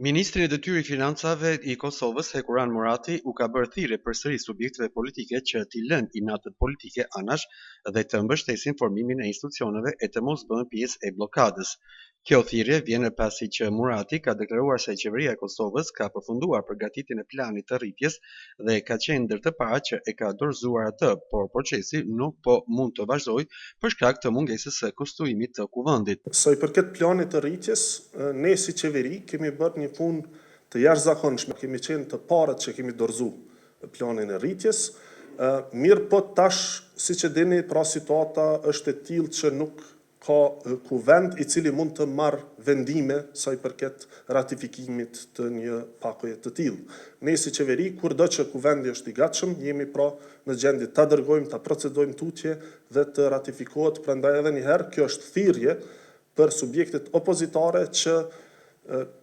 Ministri i Detyrë i Financave i Kosovës, Hekuran Murati, u ka bërë thirrje përsëri subjekteve politike që t'i lënë inatët politike anash dhe të mbështesin formimin e institucioneve e të mos bëhen pjesë e bllokadës. Kjo thirrje vjen pasi që Murati ka deklaruar se qeveria e Kosovës ka përfunduar përgatitjen e planit të rritjes dhe ka qenë ndër të parët që e ka dorëzuar atë, por procesi nuk po mund të vazhdojë për shkak të mungesës së konstruimit të kuvendit. Sa i përket planit të rritjes, ne si qeveri kemi bërë një punë të jashtëzakonshme, kemi qenë të parët që kemi dorëzuar planin e rritjes. Mirë po tash, siç e dini, pra situata është e tillë që nuk ka kuvend i cili mund të marrë vendime sa i përket ratifikimit të një pakoje të tillë. Ne si qeveri, kurdo që kuvendi është i gatshëm, jemi pra në gjendje ta dërgojmë, ta procedojmë tutje dhe të ratifikohet. Prandaj edhe një herë, kjo është thirrje për subjektet opozitare që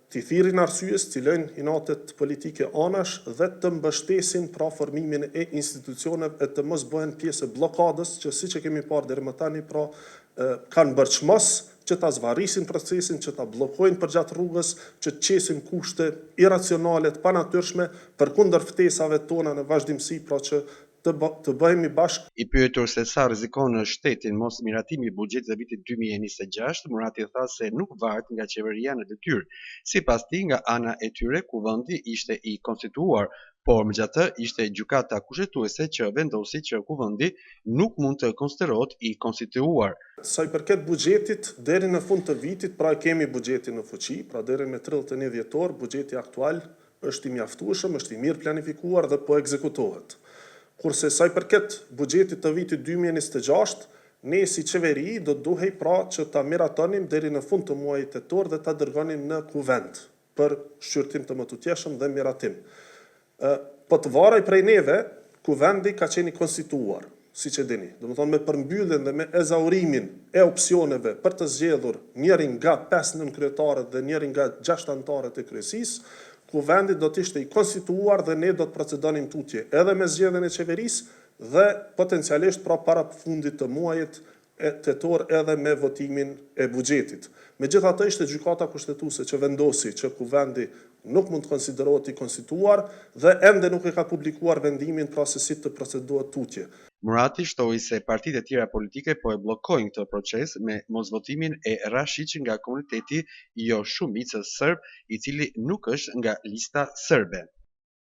t'i thirrin arsyes, t'i lënë inatet politike anash dhe të mbështesin pra formimin e institucioneve e të mos bëhen pjesë e bllokadës që siç e kemi parë deri më tani pra kanë bërë çmos që ta zvarrisin procesin, që ta bllokojnë përgjatë rrugës, që të qesin kushte iracionale të panatyrshme përkundër ftesave tona në vazhdimsi, pra që të bëhemi bashkë. I pyetur se sa rrezikon shtetin mos miratimi i buxhetit të vitit 2026, Murati tha se nuk varet nga qeveria në detyrë. Sipas tij, nga ana e tyre kuvendi ishte i konstituuar, por megjithatë ishte gjykata kushtetuese që vendosi që kuvendi nuk mund të konsiderohet i konstituuar. Sa i përket buxhetit, deri në fund të vitit, pra kemi buxhetin në fuqi, pra deri me 31 dhjetor, buxheti aktual është i mjaftueshëm, është i mirë planifikuar dhe po ekzekutohet. Kurse sa i përket buxhetit të vitit 2026, ne si qeveri do duhej pra që ta miratonim deri në fund të muajit tetor dhe ta dërgonim në kuvend për shqyrtim të mëtutjeshëm dhe miratim. Po të varej prej neve, kuvendi ka qenë i konstituuar, siç e dini. Domethënë me përmbylljen dhe me ezaurimin e opsioneve për të zgjedhur njërin nga 5 nënkryetarët dhe njërin nga 6 anëtarët e kryesisë, kuvendi do të ishte i konstituuar dhe ne do të procedonim tutje edhe me zgjedhjen e qeverisë dhe potencialisht pra para fundit të muajit tetor edhe me votimin e buxhetit. Megjithatë ishte gjykata kushtetuese që vendosi që kuvendi nuk mund të konsiderohet i konstituuar dhe ende nuk e ka publikuar vendimin pra se si të procedohet tutje. Murati shtoi se partitë e tjera politike po e bllokojnë këtë proces me mosvotimin e Rashiç nga komuniteti jo shumicës serb, i cili nuk është nga lista serbe.